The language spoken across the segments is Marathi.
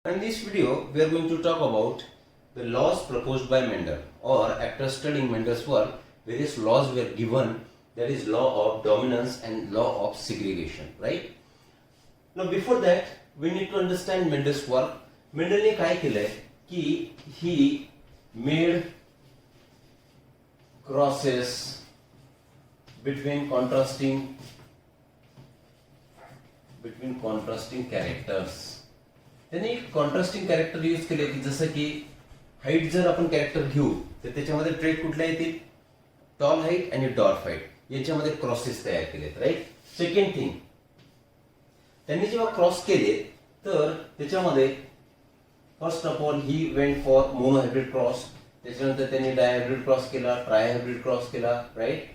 In this video, we are going to talk about the laws proposed by Mendel, or after studying Mendel's work, various laws were given, that is law of dominance and law of segregation, right? Now before that, we need to understand Mendel's work. Mendel ने काय केलंय की he made crosses between contrasting characters. त्यांनी कॉन्ट्रास्टिंग कॅरेक्टर यूज केले की जसं की हाईट जर आपण कॅरेक्टर घेऊ तर त्याच्यामध्ये ट्रेट कुठल्या येतील, टॉल हाईट आणि डॉर्फ हाईट याच्यामध्ये क्रॉसेस तयार केलेत, राईट. सेकंड थिंग, त्यांनी जेव्हा क्रॉस केले तर त्याच्यामध्ये first of all he went for mono hybrid cross, त्याच्यानंतर त्यांनी डायहायब्रिड क्रॉस केला, ट्राय हायब्रिड क्रॉस केला, राईट.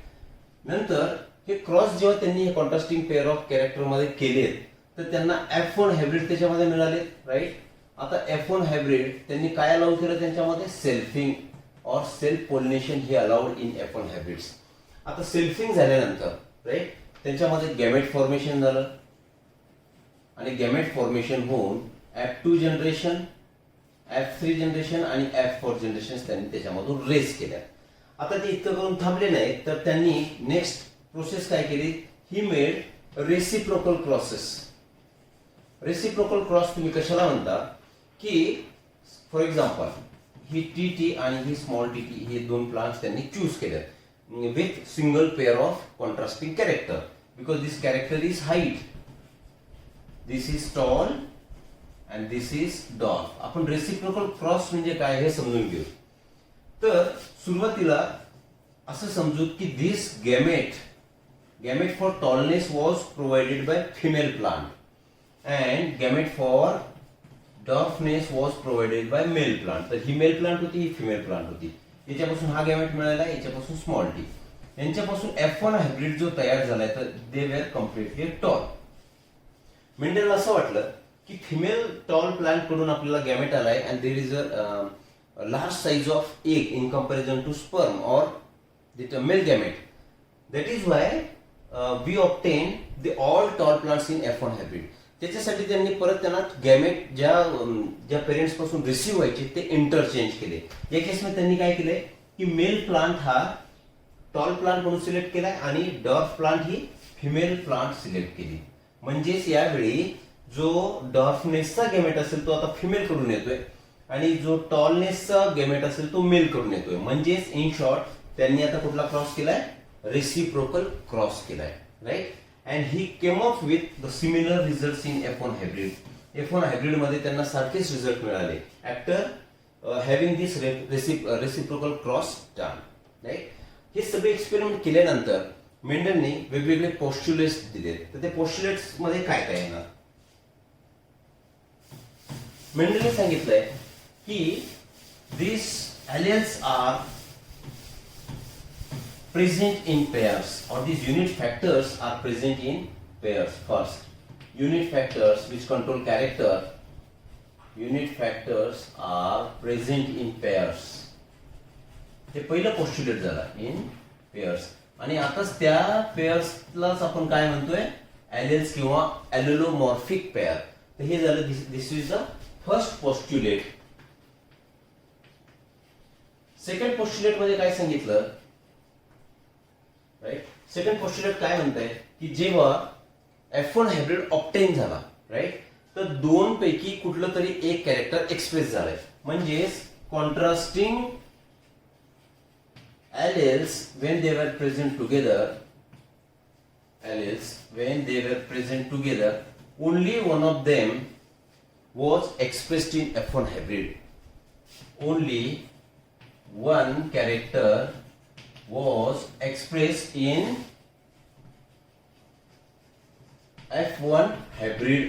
नंतर हे क्रॉस जेव्हा त्यांनी हे कॉन्ट्रास्टिंग पेअर ऑफ कॅरेक्टर मध्ये केलेत तर त्यांना F1 हायब्रिड त्याच्यामध्ये मिळाले, राईट. आता F1 हायब्रिड त्यांनी काय अलाउ केलं त्यांच्यामध्ये, सेल्फिंग और सेल्फ पोलिनेशन हे अलाउड इन F1 हायब्रिड्स. आता सेल्फिंग झाल्यानंतर राईट त्यांच्यामध्ये गॅमेट फॉर्मेशन झालं आणि गॅमेट फॉर्मेशन होऊन F2 जनरेशन, F3 जनरेशन आणि F4 जनरेशन त्यांनी त्याच्यामधून रेस केल्या. आता ते इतकं करून थांबले नाही तर त्यांनी नेक्स्ट प्रोसेस काय केली, he made reciprocal crosses. Reciprocal cross तुम्ही कशाला म्हणता की फॉर एक्झाम्पल ही टी आणि ही स्मॉल टी हे दोन प्लांट्स त्यांनी चूज केले with single pair of contrasting character, because this character is height, this is tall and this is dwarf. आपण रेसिप्रोकल क्रॉस म्हणजे काय हे समजून घेऊ. तर सुरुवातीला असं समजू की this gamete for tallness was provided by female plant and gamete for dwarfness was provided by male plant. तर ही मेल प्लांट होती, ही फिमेल प्लांट होती. याच्यापासून हा गॅमेट मिळाला, याच्यापासून स्मॉल टी. यांच्यापासून F1 हायब्रिड जो तयार झालाय तर दे वेर कम्प्लिटली टॉल. मेंडेलला असं वाटलं की फिमेल टॉल प्लांट कडून आपल्याला गॅमेट आलाय and there is a large size of egg in comparison to sperm or the male gamete. That is why we obtain the all tall plants in F1 hybrid. त्याच्यासाठी त्यांनी परत त्यांना गॅमेट ज्या पेरेंट्स पासून रिसीव्ह व्हायचे ते इंटरचेंज केले. या केसमध्ये त्यांनी काय केलंय की मेल प्लांट हा टॉल प्लांट म्हणून सिलेक्ट केलाय आणि डॉर्फ प्लांट ही फिमेल प्लांट सिलेक्ट केली. म्हणजेच यावेळी जो डॉर्फनेसचा गॅमेट असेल तो आता फिमेल कडून येतोय आणि जो टॉलनेसचा गॅमेट असेल तो मेल कडून येतोय. म्हणजेच इन शॉर्ट त्यांनी आता कुठला क्रॉस केलाय, रेसिप्रोकल क्रॉस केलाय, right. And he came up with the similar results in F1 hybrid. F1 hybrid मध्ये त्यांना सारखेच रिझल्ट मिळाले आफ्टर हॅव्हिंग दिस रेसिप्रोकल क्रॉस डन, राईट. हे सगळे एक्सपेरिमेंट केल्यानंतर मेंडलने वेगवेगळे पोस्ट्युलेट्स दिले. तर ते पोस्ट्युलेट्स मध्ये काय काय येणार, मेंडलने सांगितलंय की दिस alleles are present in pairs, or these unit factors are present in pairs. First, unit factors which control character, unit factors are present in pairs. हे पहिलं पोस्ट्युलेट झालं इन पेअर्स. आणि आताच त्या पेअर्सलाच आपण काय म्हणतोय, ॲलेल्स किंवा ॲलेलोमॉर्फिक पेअर. तर हे झालं, दिस is the first postulate. Second postulate मध्ये काय सांगितलं, राईट. सेकंड पोस्ट्युलेट काय म्हणताय की जेव्हा F1 हायब्रिड ऑब्टेन झाला, राईट, तर दोन पैकी कुठलं तरी एक कॅरेक्टर एक्सप्रेस झालंय. म्हणजेच contrasting alleles when they were present together, only one of them was expressed in F1 hybrid. Only one character was expressed in F1 hybrid,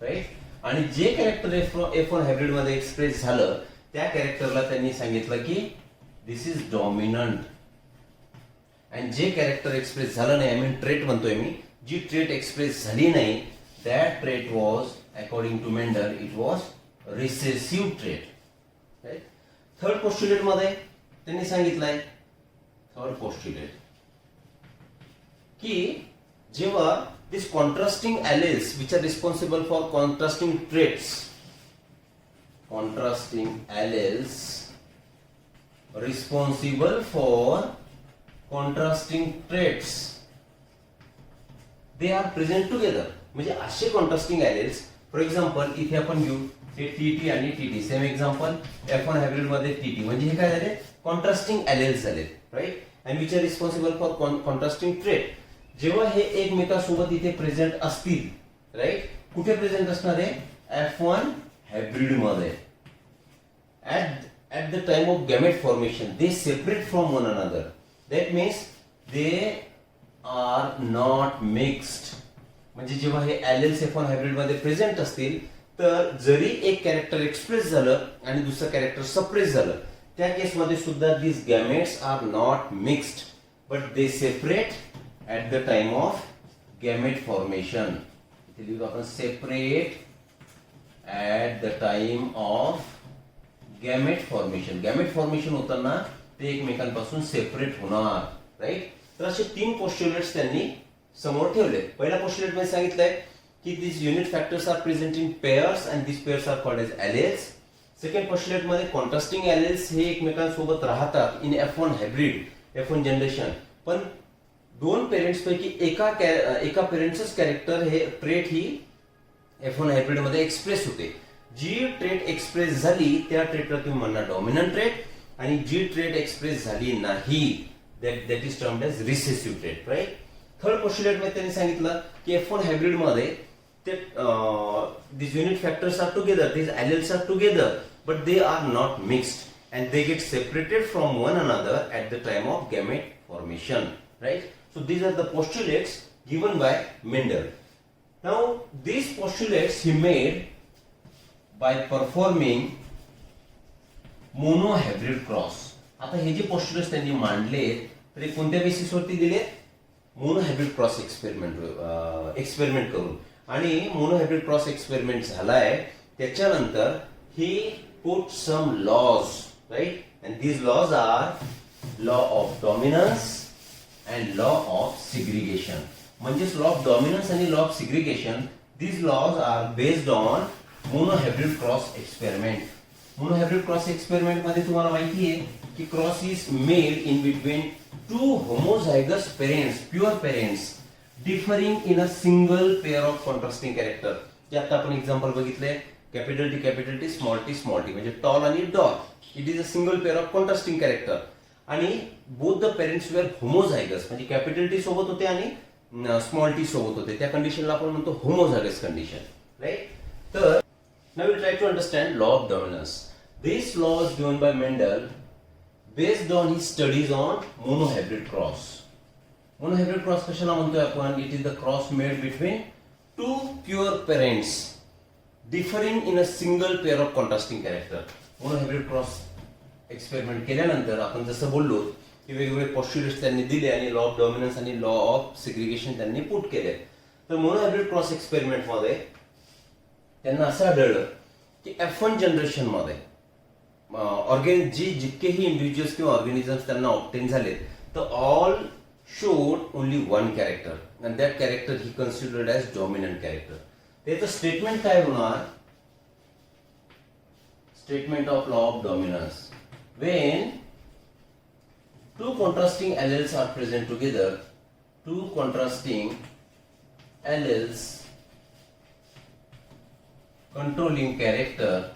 right. आणि जे कॅरेक्टर F1 हायब्रिड मध्ये एक्सप्रेस झालं त्या कॅरेक्टरला त्यांनी सांगितलं की दिस इज डॉमिनंट. आणि जे कॅरेक्टर एक्सप्रेस झालं नाही, आय मीन ट्रेट म्हणतोय मी, जी ट्रेट एक्सप्रेस झाली नाही that trait was according to Mendel it was recessive trait, right. Third postulate मध्ये त्यांनी सांगितलंय, थर्ड पोस्ट्युलेट की जेव्हा these contrasting alleles which are responsible for contrasting traits contrasting alleles responsible for contrasting traits. They are present together. म्हणजे असे कॉन्ट्रास्टिंग एलेल्स, फॉर एक्झाम्पल इथे आपण घेऊ हे टीटी आणि TT, same example F1 hybrid मध्ये टीटी, म्हणजे हे काय झाले, कॉन्ट्रास्टिंग एलेल्स झाले, right, and which are responsible for contrasting trait. जेव्हा हे एकमेकांसोबत इथे प्रेझेंट असतील, राईट, कुठे प्रेझेंट असणार आहे, F1 हायब्रिड मध्ये, at the time of gamete formation they separate from one another. That means they are not mixed. म्हणजे जेव्हा हे एलेल्स F1 हायब्रिड मध्ये प्रेझेंट असतील, तर जरी एक कॅरेक्टर एक्सप्रेस झालं आणि दुसरं कॅरेक्टर सप्रेस झालं, त्या केसमध्ये सुद्धा these gametes are not mixed but they separate at the time of gamete formation. इथे लिहू आपण separate at the time of gamete formation. Gamete formation होताना ते एकमेकांपासून सेपरेट होणार, राईट. तर असे 3 पोस्ट्युलेट्स त्यांनी समोर ठेवले. पहिला पोस्ट्युलेट मध्ये सांगितलंय की this unit factors are present in pairs and this pairs are called as alleles. Second postulate मध्ये कॉन्ट्रास्टिंग एलेल्स हे एकमेकांसोबत राहतात in F1 hybrid, F1 generation, पण 2 पेरेंट्स पैकी एका पेरेंट्सच कॅरेक्टर हे ट्रेट ही F1 हायब्रिड मध्ये एक्सप्रेस होते. जी ट्रेट एक्सप्रेस झाली त्या ट्रेटला तुम्ही म्हणणार डॉमिनंट ट्रेट, आणि जी ट्रेट एक्सप्रेस झाली नाही that is termed as recessive trait, right. Third postulate मध्ये त्यांनी सांगितलं की F1 हायब्रिड मध्ये ते this unit factors are together, this alleles are together, but they are not mixed and they get separated from one another at the time of gamete formation, right. So these are the postulates given by Mendel. Now these postulates he made by performing monohybrid cross. आता हे जे पोस्ट्युलेट्स त्यांनी मांडले तर कोणत्या बेसिसवरती दिले, मोनोहायब्रिड क्रॉस एक्सपेरिमेंट करून. आणि मोनोहायब्रिड क्रॉस एक्सपेरिमेंट झालाय त्याच्यानंतर he put some laws, right, and these laws are law of dominance and law of segregation. म्हणजेच लॉ ऑफ डॉमिनन्स आणि law of segregation, these laws are based on monohybrid cross experiment. Monohybrid cross experiment मध्ये तुम्हाला माहिती आहे की cross is made in between 2 homozygous parents, pure parents, differing in a single pair of contrasting character. जे आता आपण एक्झाम्पल बघितले, कॅपिटल टी, स्मॉल टी, म्हणजे टॉल आणि डॉट. It is a single pair of contrasting character, आणि both the parents were homozygous, म्हणजे कॅपिटल टी सोबत होते आणि स्मॉल टी सोबत होते. त्या कंडिशनला आपण म्हणतो होमोझायगस कंडिशन, राईट. तर now we'll try to understand law of dominance. This law is given by Mendel based on his studies on monohybrid cross. Monohybrid cross कशाला म्हणतोय आपण, it is the cross made between 2 pure parents differing in a single pair of contrasting character. monohybrid cross experiment केल्यानंतर आपण जसं बोललो की वेगवेगळे पोस्ट्युलेट्स त्यांनी दिले आणि लॉ ऑफ डॉमिनन्स आणि लॉ ऑफ सिग्रिगेशन त्यांनी पुट केले. तर मोनोहायब्रिड क्रॉस एक्सपेरिमेंट मध्ये त्यांना असं आढळलं की F1 जनरेशन मध्ये जितकेही इंडिव्हिज्युअल्स किंवा ऑर्गॅनिझम्स त्यांना ऑब्टेन झाले, तर all showed only one character and that character he considered as dominant character. त्याचं स्टेटमेंट काय होणार, statement of law of dominance. Wien 2 contrasting alleles are present together, 2 contrasting alleles controlling character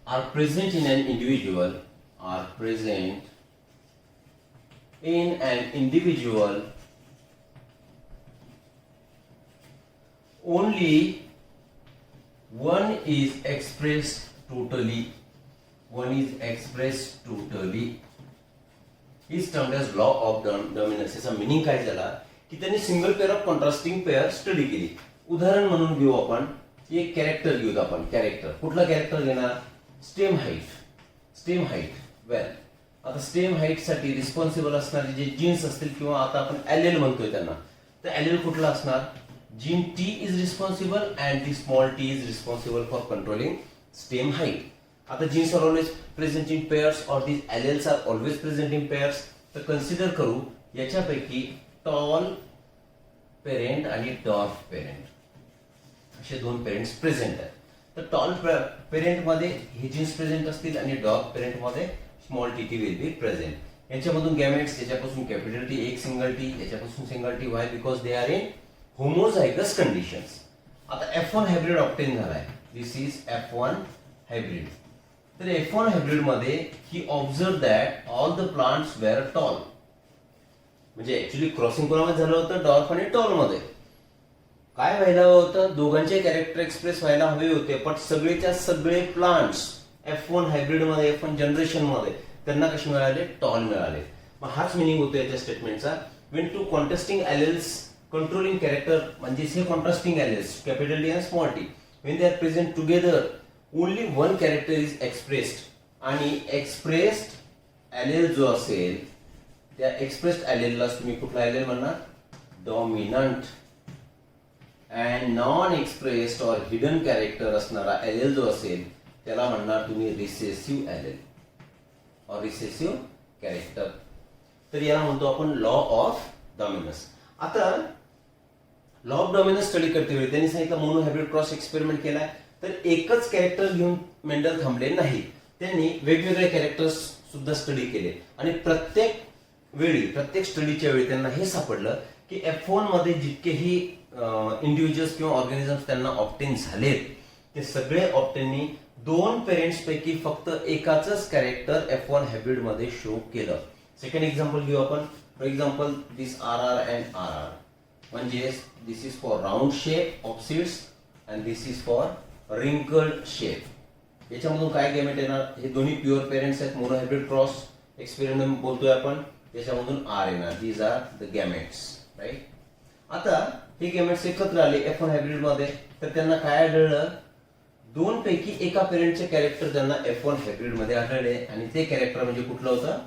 are present in an individual, only one is expressed totally, is termed as law of dominance. याचा मीनिंग काय झाला की त्यांनी single pair of contrasting pair study केली. उदाहरण म्हणून घेऊ आपण, एक कॅरेक्टर घेऊ आपण. कॅरेक्टर कुठला कॅरेक्टर घेणार, स्टेम हाईट. वेल, आता स्टेम हाईट साठी रिस्पॉन्सिबल असणारे जे जीन्स असतील किंवा आता आपण एलेल म्हणतोय त्यांना, तर एलेल कुठला असणार, gene T is responsible and the small T is responsible for controlling stem height. आता genes are always present in pairs or these alleles are always present in pairs. तर कन्सिडर करू याच्यापैकी टॉल पेरेंट आणि डॉर्फ पेरेंट. असे दोन पेरेंट्स प्रेझेंट आहेत. तर टॉल पेरेंट मध्ये हे जीन्स प्रेझेंट असतील आणि डॉग पेरेंट मध्ये small T will be present. याच्यामधून गॅमेट्स, याच्यापासून कॅपिटल टी, एक सिंगल टी, याच्यापासून single T. Why? Because they are in homozygous conditions. आता F1 हायब्रिड ऑप्टेन झालाय. This is F1 hybrid. तर F1 हायब्रिड मध्ये he observe that all the plants were tall. म्हणजे ऍक्च्युली क्रॉसिंग कोणामध्ये झालं होतं? डॉर्फ आणि टॉल मध्ये. काय व्हायला होतं? दोघांचे कॅरेक्टर एक्सप्रेस व्हायला हवे होते, पण सगळेच्या सगळे प्लांट्स F1 हायब्रिड मध्ये, F1 जनरेशन मध्ये त्यांना कसे मिळाले? टॉल मिळाले. मग हाच मिनिंग होतो याच्या स्टेटमेंटचा. When two contrasting alleles controlling character, म्हणजे हे कॉन्ट्रास्टिंग एलेल्स कॅपिटल टी आणि small T, when they are present together only one character is expressed. आणि एक्सप्रेस्ड एलेल जो असेल त्या एक्सप्रेस्ड एलेलला तुम्ही कुठला एलेल म्हणणार? Dominant. And non expressed or hidden character असणारा एलेल जो असेल त्याला म्हणणार तुम्ही recessive allele or recessive character. तर याला म्हणतो आपण लॉ ऑफ डॉमिनन्स. आता लॉ ऑफ डॉमिनन्स स्टडी करते वेळी त्यांनी सांगितलं मोनो हायब्रिड क्रॉस एक्सपेरिमेंट केलाय. तर एकच कॅरेक्टर घेऊन मेंडल थांबले नाही, त्यांनी वेगवेगळे कॅरेक्टर्स सुद्धा स्टडी केले. आणि प्रत्येक स्टडीच्या वेळी त्यांना हे सापडलं की F1 मध्ये जितकेही इंडिव्हिज्युअल्स किंवा ऑर्गॅनिझम्स त्यांना ऑप्टेन झालेत ते सगळे ऑप्टेननी दोन पेरेंट्स पैकी फक्त एकाच कॅरेक्टर F1 हायब्रिड मध्ये शो केलं. सेकंड एक्झाम्पल घेऊ आपण. For example this RR and RR, म्हणजे this is for round shape of seeds and this is for wrinkled shape. याच्यामधून काय गॅमेट येणार? हे दोन्ही प्युअर पेरेंट्स आहेत. मोनो हायब्रिड क्रॉस एक्सपेरिमेंट बोलतोय आपण. त्याच्यामधून R येणार. These are the gametes, right. आता हे गॅमेट्स एकत्र आले F1 हायब्रिड मध्ये, तर त्यांना काय आढळलं? दोन पैकी एका पेरेंटचे कॅरेक्टर त्यांना F1 हायब्रिड मध्ये आढळले आणि ते कॅरेक्टर म्हणजे कुठलं होतं?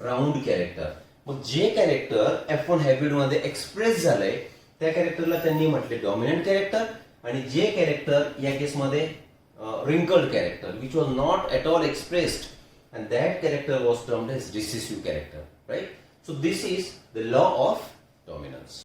Round character. मग जे कॅरेक्टर F1 हायब्रिड मध्ये एक्सप्रेस झालंय त्या कॅरेक्टरला त्यांनी म्हटले डॉमिनंट कॅरेक्टर, आणि जे कॅरेक्टर या केसमध्ये wrinkled character which was not at all expressed, and that character was termed as recessive character, right? So this is the law of dominance.